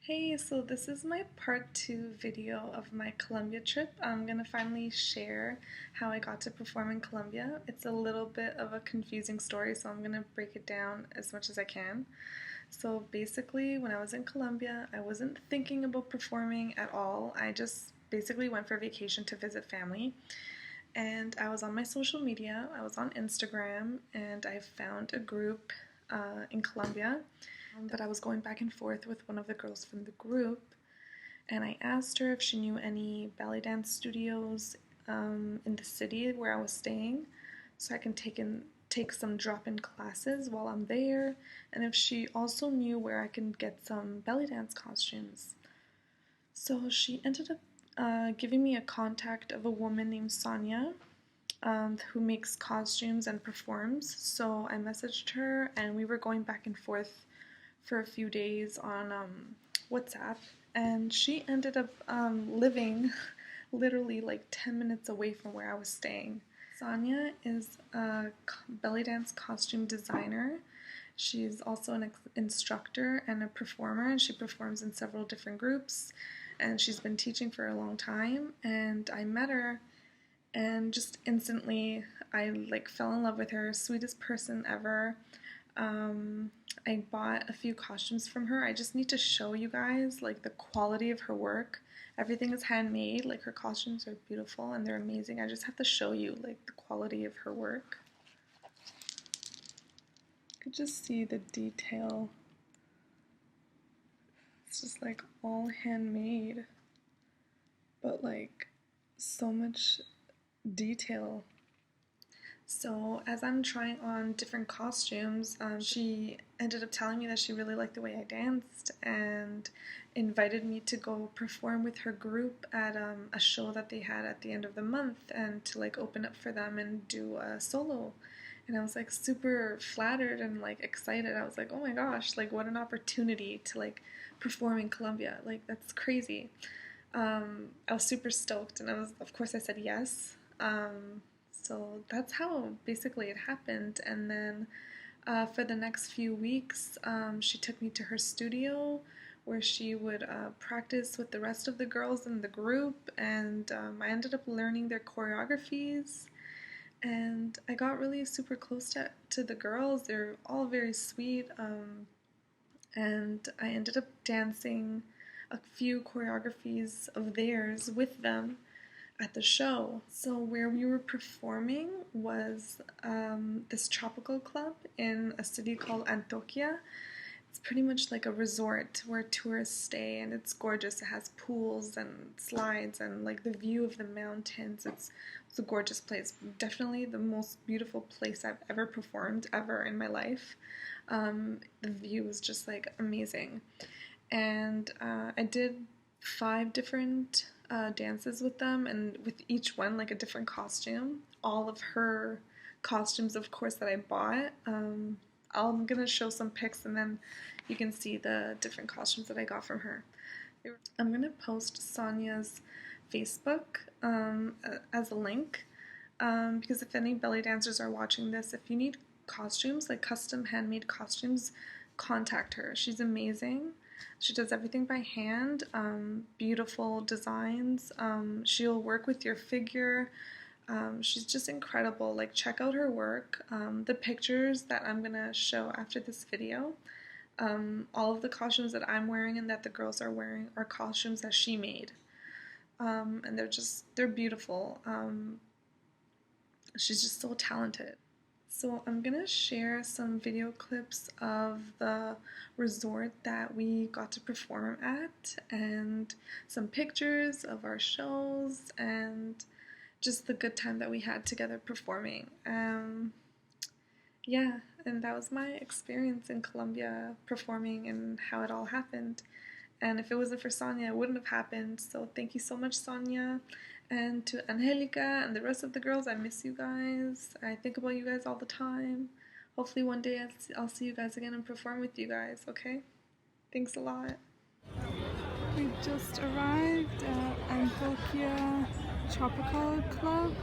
Hey, so this is my part 2 video of my Colombia trip. I'm gonna finally share how I got to perform in Colombia. It's a little bit of a confusing story, so I'm gonna break it down as much as I can. So basically, when I was in Colombia, I wasn't thinking about performing at all. I just basically went for vacation to visit family. And I was on my social media, I was on Instagram, and I found a group in Colombia that I was going back and forth with one of the girls from the group. And I asked her if she knew any ballet dance studios in the city where I was staying, so I can take some drop-in classes while I'm there, and if she also knew where I can get some belly dance costumes. So she ended up giving me a contact of a woman named Sonia, who makes costumes and performs. So I messaged her, and we were going back and forth for a few days on WhatsApp, and she ended up living literally like 10 minutes away from where I was staying. Sonia is a belly dance costume designer. She's also an instructor and a performer, and she performs in several different groups, and she's been teaching for a long time. And I met her, and just instantly I like fell in love with her. Sweetest person ever. I bought a few costumes from her. I just need to show you guys like the quality of her work. Everything is handmade. Like, her costumes are beautiful and they're amazing. I just have to show you like the quality of her work. You could just see the detail. It's just like all handmade, but like so much detail. So as I'm trying on different costumes, she ended up telling me that she really liked the way I danced and invited me to go perform with her group at a show that they had at the end of the month, and to like open up for them and do a solo. And I was like super flattered and like excited. I was like, oh my gosh, like what an opportunity to like perform in Colombia. Like, that's crazy. I was super stoked, and of course I said yes. So that's how basically it happened. And then for the next few weeks, she took me to her studio where she would practice with the rest of the girls in the group, and I ended up learning their choreographies. And I got really super close to the girls. They're all very sweet, and I ended up dancing a few choreographies of theirs with them at the show. So where we were performing was this tropical club in a city called Antioquia. It's pretty much like a resort where tourists stay, and it's gorgeous. It has pools and slides and like the view of the mountains. It's a gorgeous place. Definitely the most beautiful place I've ever performed ever in my life. The view is just like amazing. And I did 5 different dances with them, and with each one like a different costume. All of her costumes, of course, that I bought. I'm gonna show some pics, and then you can see the different costumes that I got from her. I'm gonna post Sonia's Facebook as a link, because if any belly dancers are watching this, if you need costumes, like custom handmade costumes, contact her. She's amazing. She does everything by hand, beautiful designs. She'll work with your figure. She's just incredible. Like, check out her work. The pictures that I'm gonna show after this video, all of the costumes that I'm wearing and that the girls are wearing are costumes that she made. And they're beautiful. She's just so talented. So I'm gonna share some video clips of the resort that we got to perform at, and some pictures of our shows, and just the good time that we had together performing. Yeah, and that was my experience in Colombia performing and how it all happened. And if it wasn't for Sonia, it wouldn't have happened. So thank you so much, Sonia. And to Angelica and the rest of the girls, I miss you guys. I think about you guys all the time. Hopefully one day I'll see you guys again and perform with you guys, okay? Thanks a lot. We just arrived at Antioquia Tropical Club.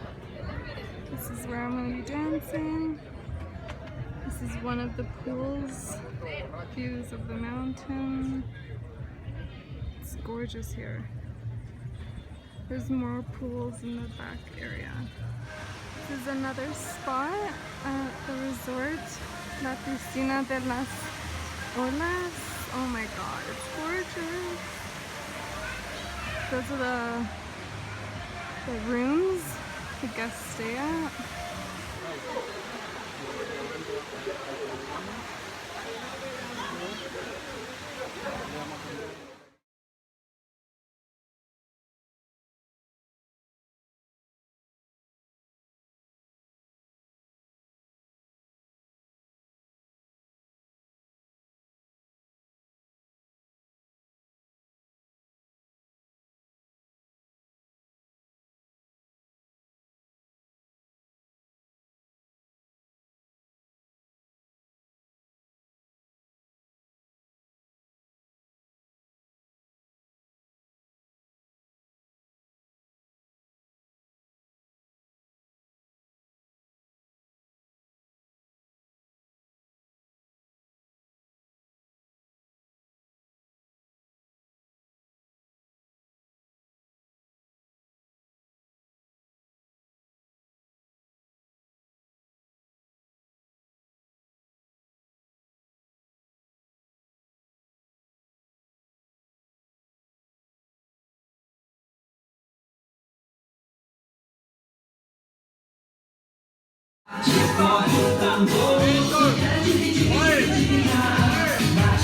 This is where I'm going to be dancing. This is one of the pools, views of the mountain. gorgeous here. There's more pools in the back area. This is another spot at the resort, La Piscina de las Olas. Oh my god, it's gorgeous. Those are the rooms the guests stay at.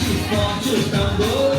Bate forte o tambor.